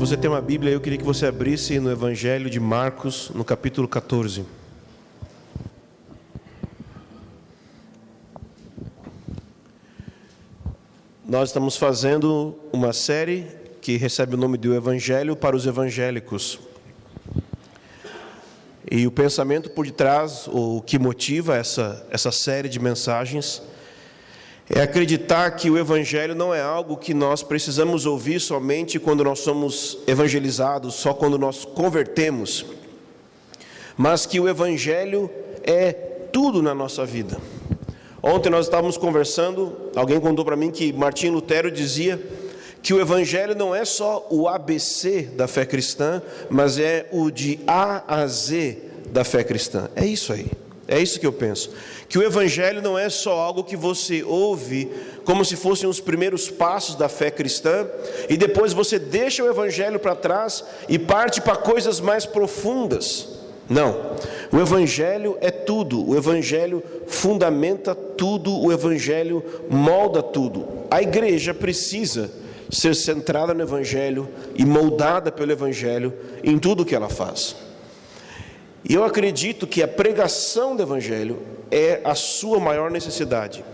você tem uma Bíblia, eu queria que você abrisse no Evangelho de Marcos, no capítulo 14. Nós estamos fazendo uma série que recebe o nome de O Evangelho para os Evangélicos. E o pensamento por detrás, o que motiva essa série de mensagens, é acreditar que o Evangelho não é algo que nós precisamos ouvir somente quando nós somos evangelizados, só quando nós convertemos, mas que o Evangelho é tudo na nossa vida. Ontem nós estávamos conversando, alguém contou para mim que Martinho Lutero dizia que o Evangelho não é só o ABC da fé cristã, mas é o de A a Z da fé cristã. É isso aí. É isso que eu penso, que o Evangelho não é só algo que você ouve como se fossem os primeiros passos da fé cristã e depois você deixa o Evangelho para trás e parte para coisas mais profundas. Não, o Evangelho é tudo, o Evangelho fundamenta tudo, o Evangelho molda tudo. A igreja precisa ser centrada no Evangelho e moldada pelo Evangelho em tudo que ela faz. E eu acredito que a pregação do Evangelho é a sua maior necessidade.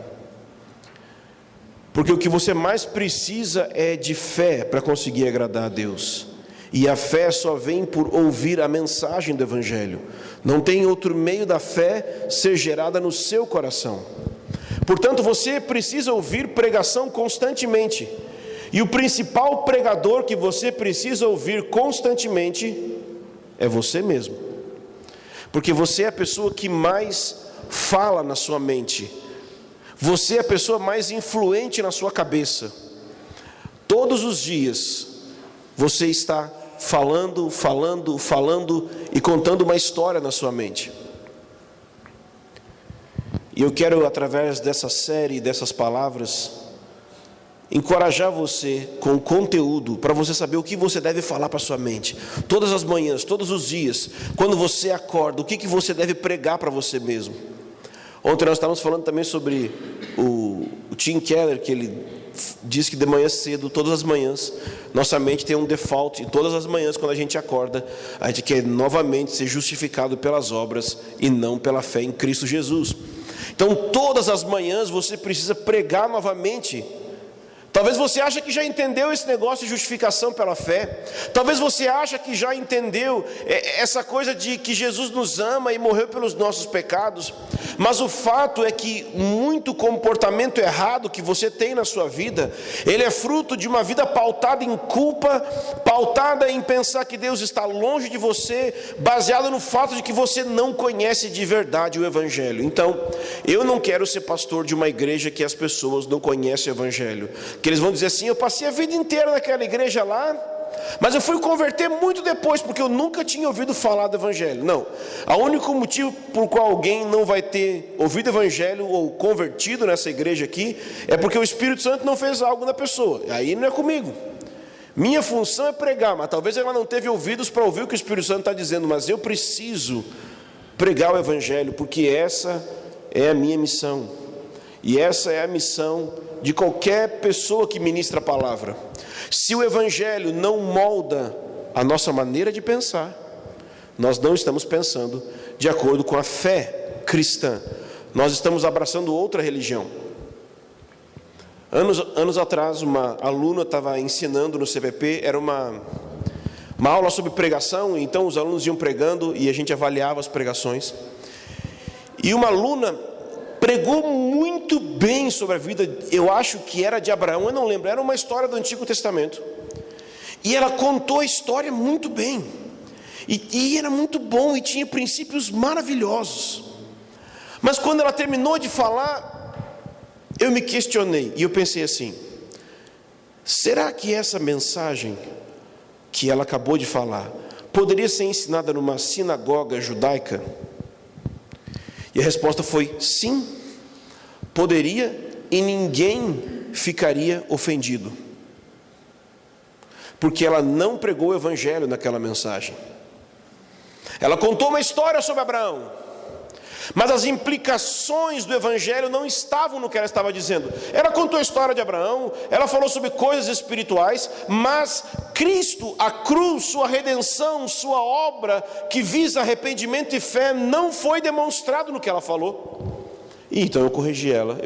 Porque o que você mais precisa é de fé para conseguir agradar a Deus. E a fé só vem por ouvir a mensagem do Evangelho. Não tem outro meio da fé ser gerada no seu coração. Portanto, você precisa ouvir pregação constantemente. E o principal pregador que você precisa ouvir constantemente é você mesmo. Porque você é a pessoa que mais fala na sua mente. Você é a pessoa mais influente na sua cabeça. Todos os dias, você está falando e contando uma história na sua mente. E eu quero, através dessa série, dessas palavras, encorajar você com conteúdo, para você saber o que você deve falar para a sua mente. Todas as manhãs, todos os dias, quando você acorda, o que você deve pregar para você mesmo. Ontem nós estávamos falando também sobre o Tim Keller, que ele diz que de manhã cedo, todas as manhãs, nossa mente tem um default, e todas as manhãs quando a gente acorda, a gente quer novamente ser justificado pelas obras e não pela fé em Cristo Jesus. Então todas as manhãs você precisa pregar novamente. Talvez você ache que já entendeu esse negócio de justificação pela fé. Talvez você ache que já entendeu essa coisa de que Jesus nos ama e morreu pelos nossos pecados. Mas o fato é que muito comportamento errado que você tem na sua vida, ele é fruto de uma vida pautada em culpa, pautada em pensar que Deus está longe de você, baseado no fato de que você não conhece de verdade o Evangelho. Então, eu não quero ser pastor de uma igreja que as pessoas não conhecem o Evangelho. Que eles vão dizer assim: eu passei a vida inteira naquela igreja lá, mas eu fui converter muito depois, porque eu nunca tinha ouvido falar do Evangelho. Não, o único motivo por qual alguém não vai ter ouvido o Evangelho ou convertido nessa igreja aqui, é porque o Espírito Santo não fez algo na pessoa. Aí não é comigo. Minha função é pregar, mas talvez ela não teve ouvidos para ouvir o que o Espírito Santo está dizendo, mas eu preciso pregar o Evangelho, porque essa é a minha missão. E essa é a missão de qualquer pessoa que ministra a palavra. Se o Evangelho não molda a nossa maneira de pensar, nós não estamos pensando de acordo com a fé cristã. Nós estamos abraçando outra religião. Anos atrás, uma aluna estava ensinando no CPP, era uma aula sobre pregação, então os alunos iam pregando e a gente avaliava as pregações. E uma aluna pregou muito bem sobre a vida, eu acho que era de Abraão, eu não lembro, era uma história do Antigo Testamento. E ela contou a história muito bem. E era muito bom e tinha princípios maravilhosos. Mas quando ela terminou de falar, eu me questionei e eu pensei assim: será que essa mensagem que ela acabou de falar poderia ser ensinada numa sinagoga judaica? E a resposta foi sim, poderia, e ninguém ficaria ofendido, porque ela não pregou o Evangelho naquela mensagem. Ela contou uma história sobre Abraão, Mas as implicações do Evangelho não estavam no que ela estava dizendo. Ela contou a história de Abraão, ela falou sobre coisas espirituais, mas Cristo, a cruz, sua redenção, sua obra que visa arrependimento e fé, não foi demonstrado no que ela falou. E então eu corrigi ela,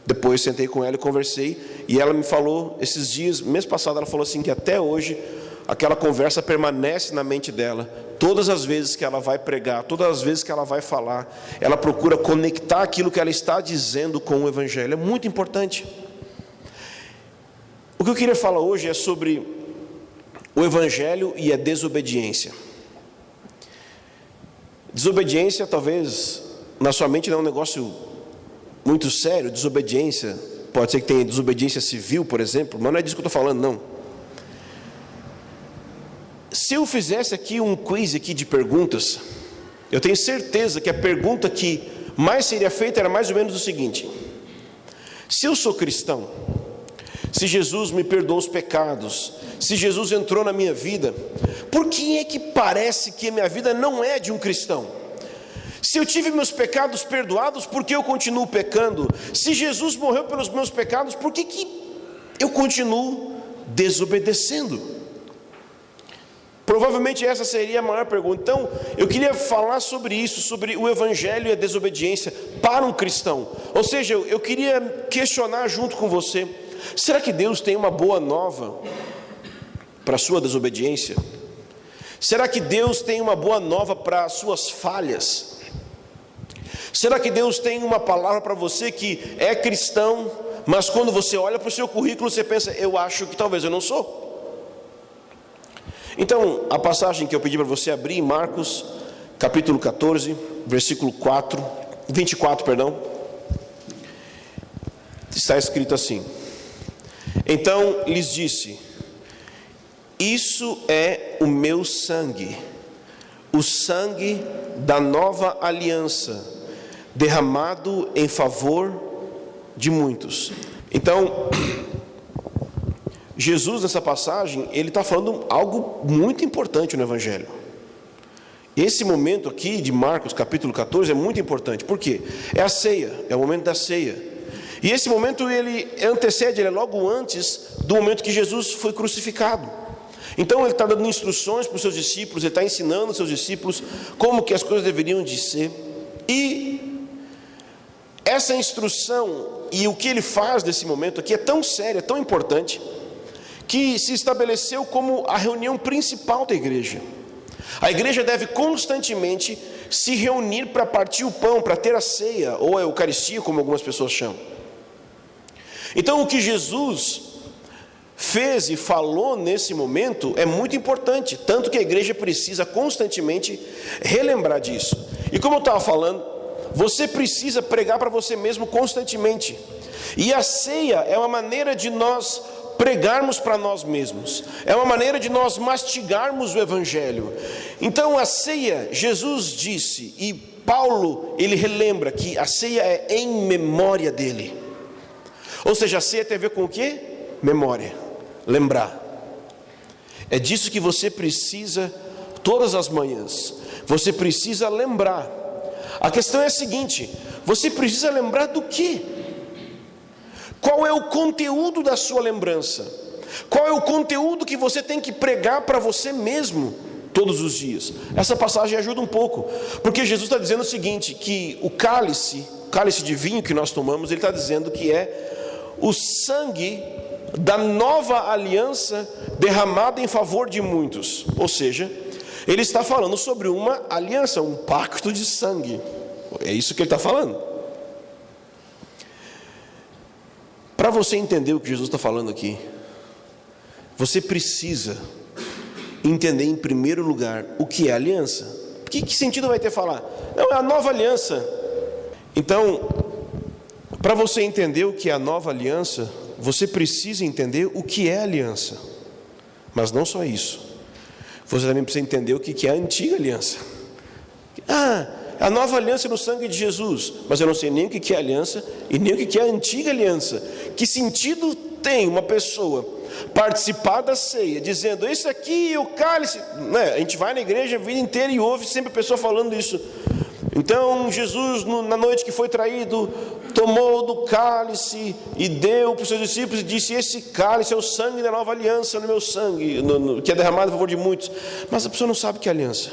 depois sentei com ela e conversei, e ela me falou, esses dias, mês passado, ela falou assim, que até hoje, aquela conversa permanece na mente dela. Todas as vezes que ela vai pregar, todas as vezes que ela vai falar, ela procura conectar aquilo que ela está dizendo com o Evangelho. É muito importante. O que eu queria falar hoje é sobre o Evangelho e a desobediência. Desobediência, talvez, na sua mente não é um negócio muito sério. Desobediência, pode ser que tenha desobediência civil, por exemplo, mas não é disso que eu estou falando, não. Se eu fizesse aqui um quiz aqui de perguntas, eu tenho certeza que a pergunta que mais seria feita era mais ou menos o seguinte: se eu sou cristão, se Jesus me perdoou os pecados, se Jesus entrou na minha vida, por que é que parece que a minha vida não é de um cristão? Se eu tive meus pecados perdoados, por que eu continuo pecando? Se Jesus morreu pelos meus pecados, por que eu continuo desobedecendo? Provavelmente essa seria a maior pergunta. Então, eu queria falar sobre isso, sobre o Evangelho e a desobediência para um cristão. Ou seja, eu queria questionar junto com você: será que Deus tem uma boa nova para a sua desobediência? Será que Deus tem uma boa nova para as suas falhas? Será que Deus tem uma palavra para você que é cristão, mas quando você olha para o seu currículo, você pensa: eu acho que talvez eu não sou? Então, a passagem que eu pedi para você abrir em Marcos, capítulo 14, versículo 24, está escrito assim: então lhes disse: isso é o meu sangue, o sangue da nova aliança, derramado em favor de muitos. Então, Jesus, nessa passagem, ele está falando algo muito importante no Evangelho. Esse momento aqui de Marcos capítulo 14 é muito importante. Por quê? É a ceia, é o momento da ceia. E esse momento ele antecede, ele é logo antes do momento que Jesus foi crucificado. Então ele está dando instruções para os seus discípulos, ele está ensinando os seus discípulos como que as coisas deveriam de ser. E essa instrução e o que ele faz nesse momento aqui é tão sério, é tão importante, que se estabeleceu como a reunião principal da igreja. A igreja deve constantemente se reunir para partir o pão, para ter a ceia, ou a Eucaristia, como algumas pessoas chamam. Então, o que Jesus fez e falou nesse momento é muito importante, tanto que a igreja precisa constantemente relembrar disso. E como eu estava falando, você precisa pregar para você mesmo constantemente. E a ceia é uma maneira de nós pregarmos para nós mesmos, é uma maneira de nós mastigarmos o Evangelho. Então a ceia, Jesus disse, e Paulo, ele relembra que a ceia é em memória dele. Ou seja, a ceia tem a ver com o quê? Memória, lembrar. É disso que você precisa todas as manhãs, você precisa lembrar. A questão é a seguinte: você precisa lembrar do quê? Qual é o conteúdo da sua lembrança? Qual é o conteúdo que você tem que pregar para você mesmo todos os dias? Essa passagem ajuda um pouco, porque Jesus está dizendo o seguinte, que o cálice de vinho que nós tomamos, ele está dizendo que é o sangue da nova aliança derramada em favor de muitos. Ou seja, ele está falando sobre uma aliança, um pacto de sangue. É isso que ele está falando. Para você entender o que Jesus está falando aqui, você precisa entender em primeiro lugar o que é aliança. Que sentido vai ter falar? Não, é a nova aliança. Então, para você entender o que é a nova aliança, você precisa entender o que é aliança. Mas não só isso. Você também precisa entender o que é a antiga aliança. A nova aliança no sangue de Jesus, mas eu não sei nem o que é aliança e nem o que é a antiga aliança. Que sentido tem uma pessoa participar da ceia dizendo: esse aqui é o cálice, né? A gente vai na igreja a vida inteira e ouve sempre a pessoa falando isso. Então Jesus, na noite que foi traído, tomou do cálice e deu para os seus discípulos e disse: esse cálice é o sangue da nova aliança no meu sangue, que é derramado a favor de muitos. Mas a pessoa não sabe o que é aliança,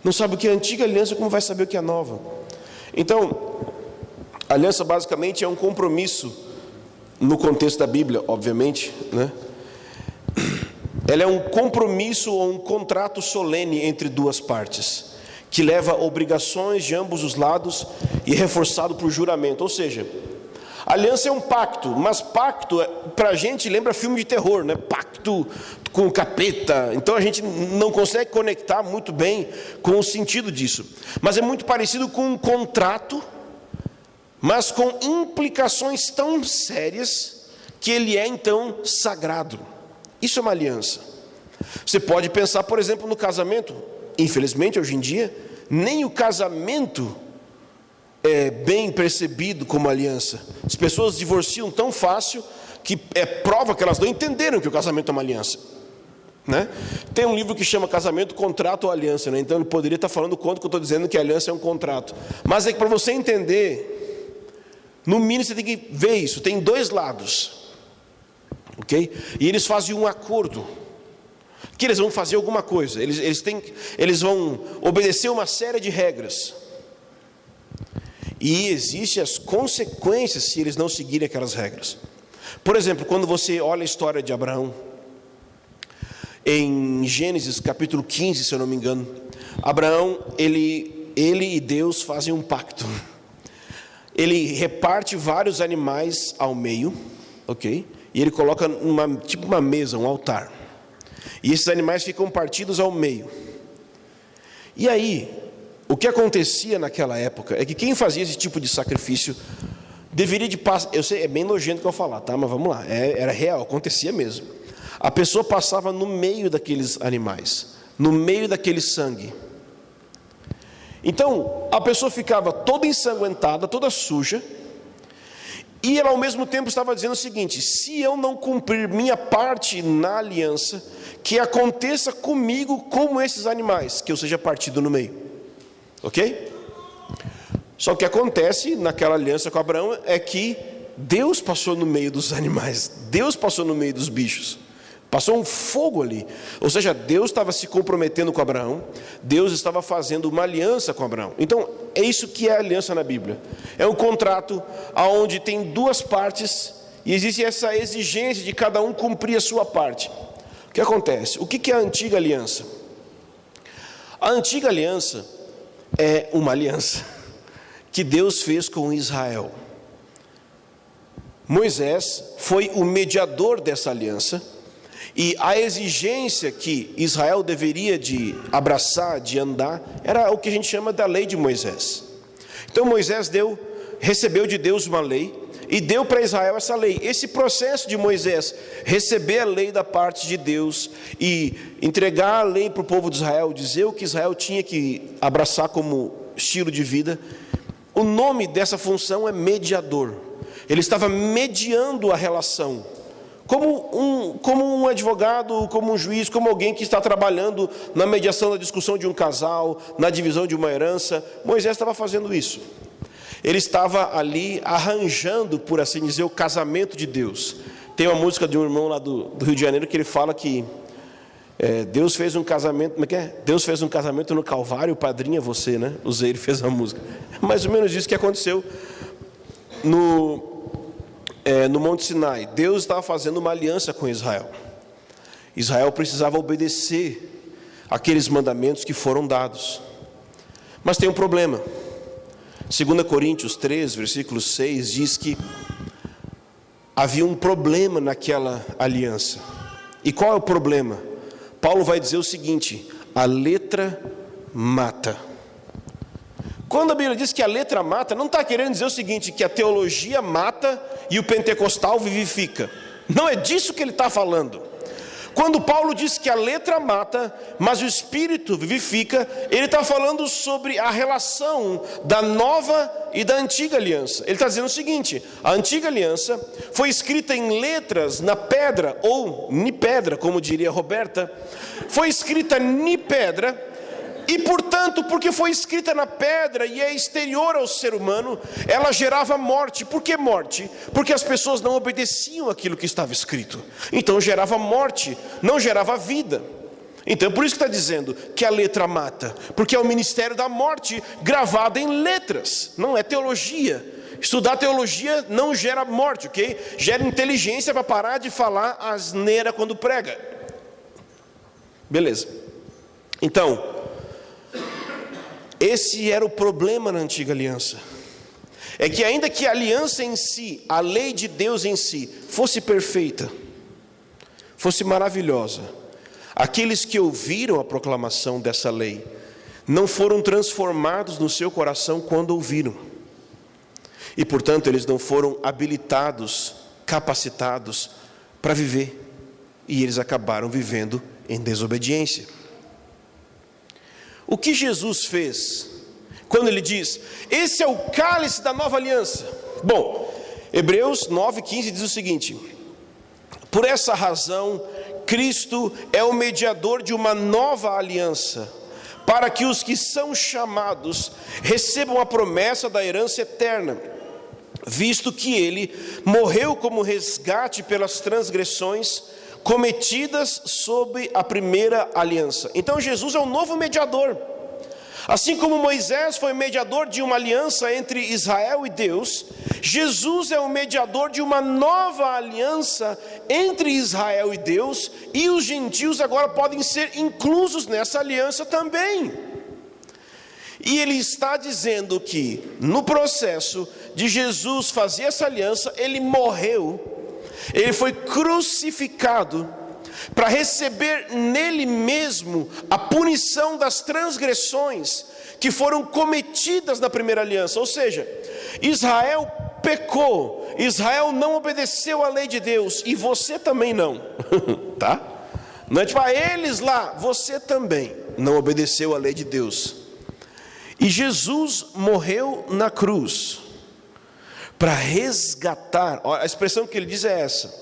não sabe o que é a antiga aliança, como vai saber o que é a nova? Então, a aliança basicamente é um compromisso, no contexto da Bíblia, obviamente, né? Ela é um compromisso ou um contrato solene entre duas partes, que leva obrigações de ambos os lados e é reforçado por juramento. Ou seja, aliança é um pacto, mas pacto, para a gente, lembra filme de terror, né? Pacto com o capeta. Então a gente não consegue conectar muito bem com o sentido disso. Mas é muito parecido com um contrato, mas com implicações tão sérias que ele é então sagrado. Isso é uma aliança. Você pode pensar, por exemplo, no casamento. Infelizmente, hoje em dia, nem o casamento é bem percebido como aliança. As pessoas divorciam tão fácil que é prova que elas não entenderam que o casamento é uma aliança, né? Tem um livro que chama Casamento, Contrato ou Aliança, né? Então ele poderia estar falando quanto que eu estou dizendo que a aliança é um contrato. Mas é que para você entender, no mínimo você tem que ver isso. Tem dois lados, ok? E eles fazem um acordo que eles vão fazer alguma coisa, eles vão obedecer uma série de regras, e existem as consequências se eles não seguirem aquelas regras. Por exemplo, quando você olha a história de Abraão, em Gênesis capítulo 15, se eu não me engano, Abraão, ele e Deus fazem um pacto. Ele reparte vários animais ao meio, ok? E ele coloca tipo uma mesa, um altar. E esses animais ficam partidos ao meio. E aí, o que acontecia naquela época é que quem fazia esse tipo de sacrifício deveria de passar. Eu sei, é bem nojento que eu falar, tá? Mas vamos lá, era real, acontecia mesmo. A pessoa passava no meio daqueles animais, no meio daquele sangue. Então, a pessoa ficava toda ensanguentada, toda suja, e ela ao mesmo tempo estava dizendo o seguinte: se eu não cumprir minha parte na aliança, que aconteça comigo como esses animais, que eu seja partido no meio, ok? Só que o que acontece naquela aliança com Abraão é que Deus passou no meio dos animais, Deus passou no meio dos bichos, passou um fogo ali. Ou seja, Deus estava se comprometendo com Abraão, Deus estava fazendo uma aliança com Abraão. Então, é isso que é a aliança na Bíblia. É um contrato onde tem duas partes e existe essa exigência de cada um cumprir a sua parte. O que acontece? O que é a antiga aliança? A antiga aliança é uma aliança que Deus fez com Israel. Moisés foi o mediador dessa aliança, e a exigência que Israel deveria de abraçar, de andar, era o que a gente chama da lei de Moisés. Então Moisés recebeu de Deus uma lei e deu para Israel essa lei. Esse processo de Moisés receber a lei da parte de Deus e entregar a lei para o povo de Israel, dizer o que Israel tinha que abraçar como estilo de vida, o nome dessa função é mediador. Ele estava mediando a relação, como um advogado, como um juiz, como alguém que está trabalhando na mediação da discussão de um casal, na divisão de uma herança. Moisés estava fazendo isso. Ele estava ali arranjando, por assim dizer, o casamento de Deus. Tem uma música de um irmão lá do Rio de Janeiro que ele fala que Deus fez um casamento, como é que é? Deus fez um casamento no Calvário, o padrinho é você, né? Ele fez a música. É mais ou menos isso que aconteceu no Monte Sinai. Deus estava fazendo uma aliança com Israel. Israel precisava obedecer aqueles mandamentos que foram dados. Mas tem um problema. 2 Coríntios 3, versículo 6, diz que havia um problema naquela aliança. E qual é o problema? Paulo vai dizer o seguinte: a letra mata. Quando a Bíblia diz que a letra mata, não está querendo dizer o seguinte, que a teologia mata e o pentecostal vivifica. Não é disso que ele está falando. Quando Paulo diz que a letra mata, mas o Espírito vivifica, ele está falando sobre a relação da nova e da antiga aliança. Ele está dizendo o seguinte: a antiga aliança foi escrita em letras na pedra, ou ni pedra, como diria Roberta, foi escrita ni pedra, E portanto, porque foi escrita na pedra e é exterior ao ser humano, ela gerava morte. Por que morte? Porque as pessoas não obedeciam aquilo que estava escrito. Então gerava morte, não gerava vida. Então por isso que está dizendo que a letra mata, porque é o ministério da morte gravado em letras, não é teologia. Estudar teologia não gera morte, ok? Gera inteligência para parar de falar asneira quando prega. Beleza. Então, esse era o problema na antiga aliança. É que ainda que a aliança em si, a lei de Deus em si, fosse perfeita, fosse maravilhosa, aqueles que ouviram a proclamação dessa lei, não foram transformados no seu coração quando ouviram. E portanto eles não foram habilitados, capacitados para viver. E eles acabaram vivendo em desobediência. O que Jesus fez quando ele diz: esse é o cálice da nova aliança? Bom, Hebreus 9,15 diz o seguinte: por essa razão Cristo é o mediador de uma nova aliança, para que os que são chamados recebam a promessa da herança eterna, visto que ele morreu como resgate pelas transgressões cometidas sob a primeira aliança. Então Jesus é um novo mediador. Assim como Moisés foi mediador de uma aliança entre Israel e Deus, Jesus é o mediador de uma nova aliança entre Israel e Deus, e os gentios agora podem ser inclusos nessa aliança também. E ele está dizendo que no processo de Jesus fazer essa aliança, ele morreu, ele foi crucificado para receber nele mesmo a punição das transgressões que foram cometidas na primeira aliança. Ou seja, Israel pecou, Israel não obedeceu à lei de Deus, e você também não, tá? Não é tipo, eles lá, você também não obedeceu à lei de Deus. E Jesus morreu na cruz para resgatar. A expressão que ele diz é essa: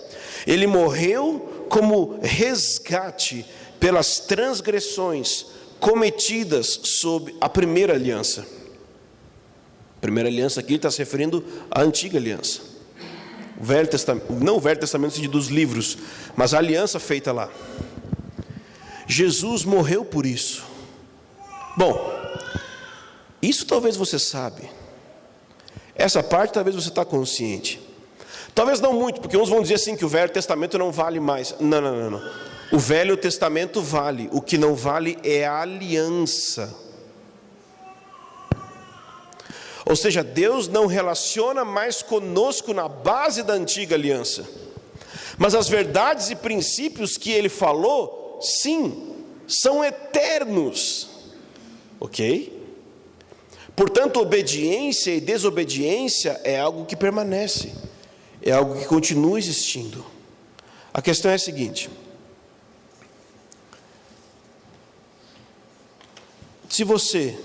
ele morreu como resgate pelas transgressões cometidas sob a primeira aliança. A primeira aliança aqui está se referindo à antiga aliança. O Velho Testamento, não o Velho Testamento dos livros, mas a aliança feita lá. Jesus morreu por isso. Bom, isso talvez você sabe. Essa parte talvez você está consciente. Talvez não muito, porque uns vão dizer assim que o Velho Testamento não vale mais. Não. O Velho Testamento vale. O que não vale é a aliança. Ou seja, Deus não relaciona mais conosco na base da antiga aliança. Mas as verdades e princípios que Ele falou, sim, são eternos. Ok? Portanto, obediência e desobediência é algo que permanece. É algo que continua existindo. A questão é a seguinte: se você,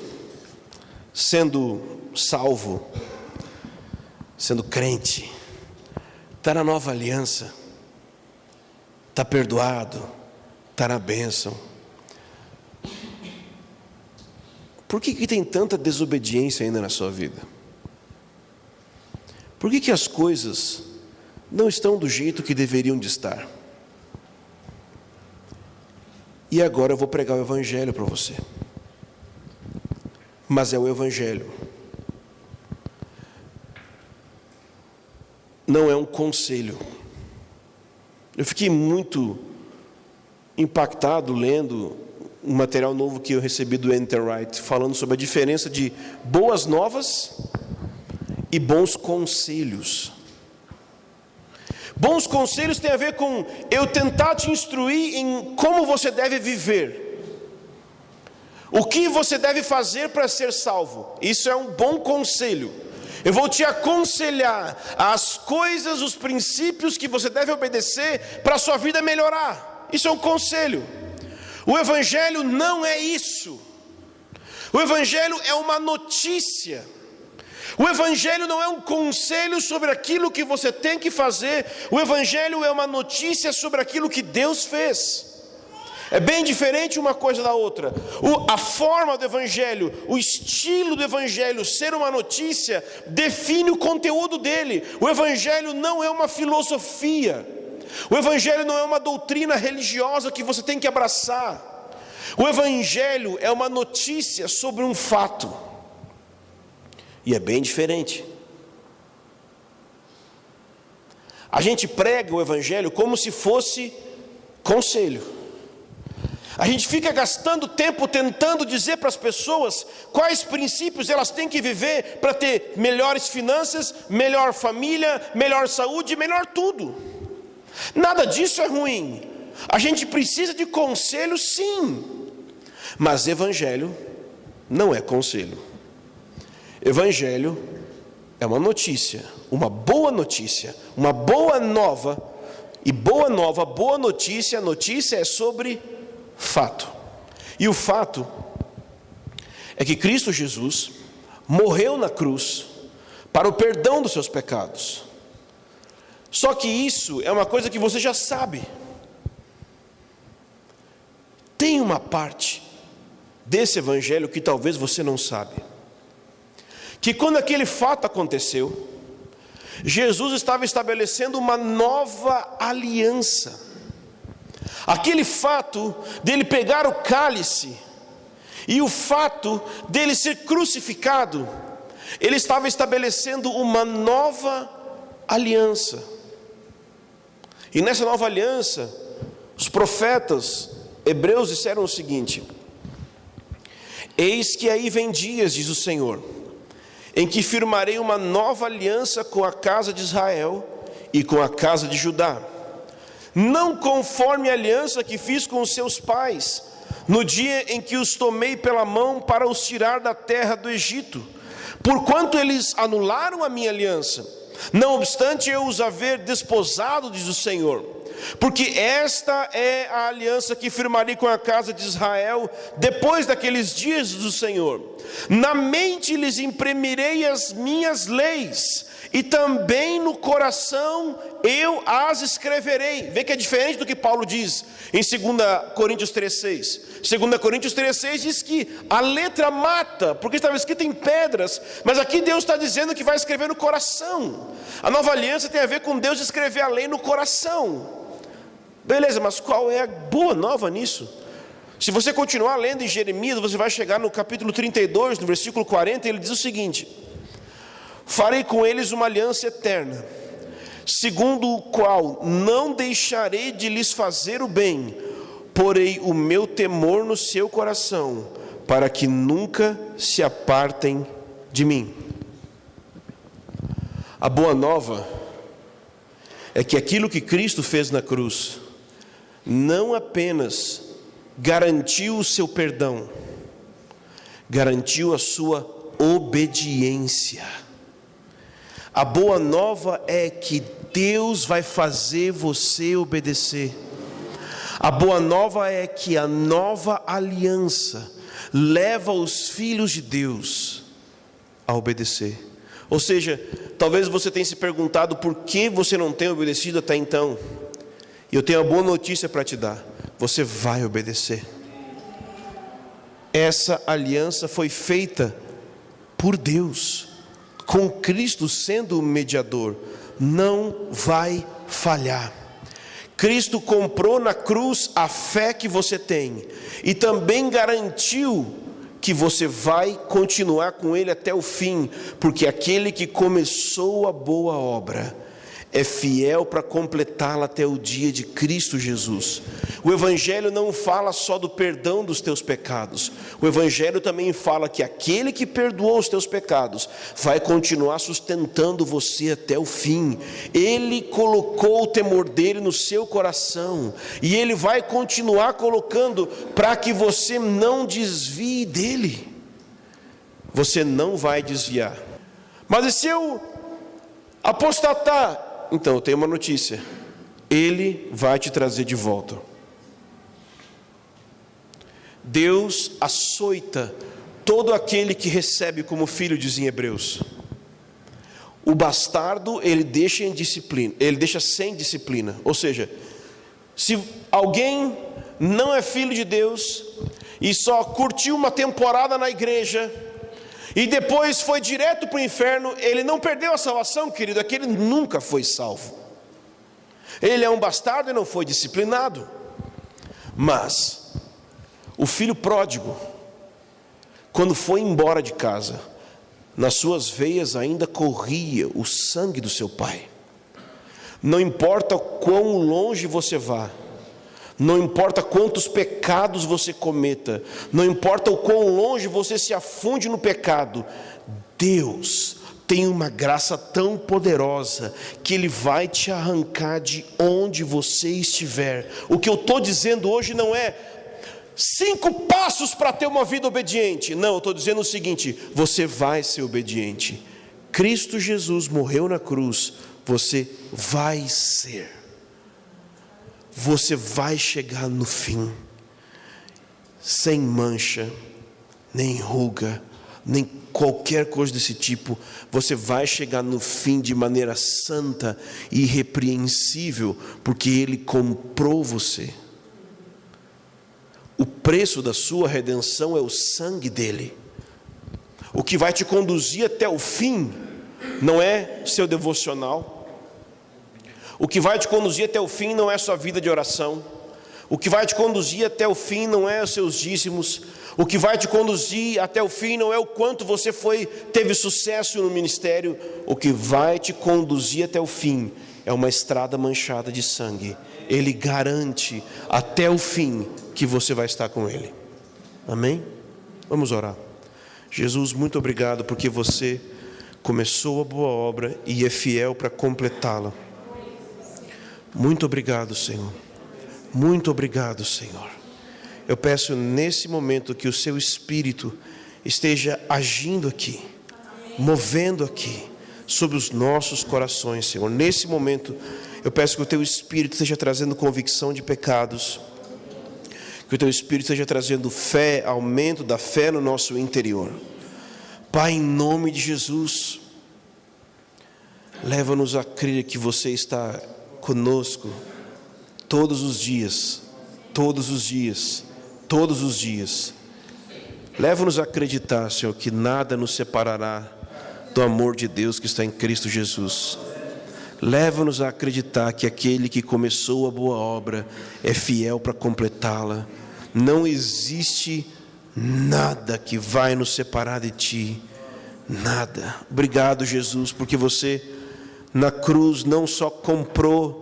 sendo salvo, sendo crente, está na nova aliança, está perdoado, está na bênção, por que tem tanta desobediência ainda na sua vida? Por que as coisas não estão do jeito que deveriam de estar? E agora eu vou pregar o Evangelho para você. Mas é o Evangelho. Não é um conselho. Eu fiquei muito impactado lendo um material novo que eu recebi do Enterwright, falando sobre a diferença de boas novas e bons conselhos. Bons conselhos tem a ver com eu tentar te instruir em como você deve viver, o que você deve fazer para ser salvo. Isso é um bom conselho. Eu vou te aconselhar as coisas, os princípios que você deve obedecer para a sua vida melhorar. Isso é um conselho. O Evangelho não é isso. O Evangelho é uma notícia. O Evangelho não é um conselho sobre aquilo que você tem que fazer. O Evangelho é uma notícia sobre aquilo que Deus fez. É bem diferente uma coisa da outra. A forma do Evangelho, o estilo do Evangelho ser uma notícia, define o conteúdo dele. O Evangelho não é uma filosofia. O Evangelho não é uma doutrina religiosa que você tem que abraçar. O Evangelho é uma notícia sobre um fato. E é bem diferente. A gente prega o Evangelho como se fosse conselho. A gente fica gastando tempo tentando dizer para as pessoas quais princípios elas têm que viver para ter melhores finanças, melhor família, melhor saúde, melhor tudo. Nada disso é ruim. A gente precisa de conselho, sim. Mas Evangelho não é conselho. Evangelho é uma notícia, uma boa notícia, uma boa nova. E boa nova, boa notícia, a notícia é sobre fato. E o fato é que Cristo Jesus morreu na cruz para o perdão dos seus pecados. Só que isso é uma coisa que você já sabe. Tem uma parte desse evangelho que talvez você não sabe. Que quando aquele fato aconteceu, Jesus estava estabelecendo uma nova aliança. Aquele fato dele pegar o cálice e o fato dele ser crucificado, ele estava estabelecendo uma nova aliança. E nessa nova aliança, os profetas hebreus disseram o seguinte: eis que aí vem dias, diz o Senhor, em que firmarei uma nova aliança com a casa de Israel e com a casa de Judá, não conforme a aliança que fiz com os seus pais, no dia em que os tomei pela mão para os tirar da terra do Egito, porquanto eles anularam a minha aliança, não obstante eu os haver desposado, diz o Senhor, porque esta é a aliança que firmarei com a casa de Israel, depois daqueles dias do Senhor, na mente lhes imprimirei as minhas leis, e também no coração eu as escreverei. Vê que é diferente do que Paulo diz em 2 Coríntios 3,6. 2 Coríntios 3,6 diz que a letra mata, porque estava escrito em pedras, mas aqui Deus está dizendo que vai escrever no coração. A nova aliança tem a ver com Deus escrever a lei no coração. Beleza, mas qual é a boa nova nisso? Se você continuar lendo em Jeremias, você vai chegar no capítulo 32, no versículo 40, ele diz o seguinte: farei com eles uma aliança eterna, segundo o qual não deixarei de lhes fazer o bem, porei o meu temor no seu coração, para que nunca se apartem de mim. A boa nova é que aquilo que Cristo fez na cruz não apenas garantiu o seu perdão, garantiu a sua obediência. A boa nova é que Deus vai fazer você obedecer. A boa nova é que a nova aliança leva os filhos de Deus a obedecer. Ou seja, talvez você tenha se perguntado por que você não tem obedecido até então. E eu tenho uma boa notícia para te dar: você vai obedecer. Essa aliança foi feita por Deus, com Cristo sendo o mediador, não vai falhar. Cristo comprou na cruz a fé que você tem, e também garantiu que você vai continuar com Ele até o fim, porque aquele que começou a boa obra é fiel para completá-la até o dia de Cristo Jesus. O Evangelho não fala só do perdão dos teus pecados. O Evangelho também fala que aquele que perdoou os teus pecados vai continuar sustentando você até o fim. Ele colocou o temor dele no seu coração, e Ele vai continuar colocando para que você não desvie dele. Você não vai desviar. Mas e se eu apostatar? Então, eu tenho uma notícia: Ele vai te trazer de volta. Deus açoita todo aquele que recebe como filho, diz em Hebreus. O bastardo ele deixa sem disciplina. Ou seja, se alguém não é filho de Deus e só curtiu uma temporada na igreja e depois foi direto para o inferno, ele não perdeu a salvação, querido, é que ele nunca foi salvo. Ele é um bastardo e não foi disciplinado. Mas o filho pródigo, quando foi embora de casa, nas suas veias ainda corria o sangue do seu pai. Não importa quão longe você vá, não importa quantos pecados você cometa, não importa o quão longe você se afunde no pecado, Deus tem uma graça tão poderosa que Ele vai te arrancar de onde você estiver. O que eu estou dizendo hoje não é 5 passos para ter uma vida obediente. Não, eu estou dizendo o seguinte: você vai ser obediente. Cristo Jesus morreu na cruz, você vai ser. Você vai chegar no fim, sem mancha, nem ruga, nem qualquer coisa desse tipo. Você vai chegar no fim de maneira santa e irrepreensível, porque Ele comprou você. O preço da sua redenção é o sangue dele. O que vai te conduzir até o fim não é seu devocional. O que vai te conduzir até o fim não é sua vida de oração. O que vai te conduzir até o fim não é os seus dízimos. O que vai te conduzir até o fim não é o quanto você teve sucesso no ministério. O que vai te conduzir até o fim é uma estrada manchada de sangue. Ele garante até o fim que você vai estar com Ele. Amém? Vamos orar. Jesus, muito obrigado porque você começou a boa obra e é fiel para completá-la. Muito obrigado, Senhor. Muito obrigado, Senhor. Eu peço nesse momento que o Seu Espírito esteja agindo aqui, movendo aqui, sobre os nossos corações, Senhor. Nesse momento, eu peço que o Teu Espírito esteja trazendo convicção de pecados, que o Teu Espírito esteja trazendo fé, aumento da fé no nosso interior. Pai, em nome de Jesus, leva-nos a crer que você está conosco todos os dias, todos os dias, todos os dias. Leva-nos a acreditar, Senhor, que nada nos separará do amor de Deus que está em Cristo Jesus. Leva-nos a acreditar que aquele que começou a boa obra é fiel para completá-la. Não existe nada que vai nos separar de Ti, nada. Obrigado, Jesus, porque você na cruz não só comprou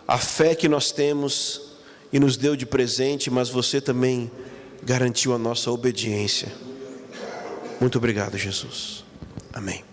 a fé que nós temos e nos deu de presente, mas você também garantiu a nossa obediência. Muito obrigado, Jesus. Amém.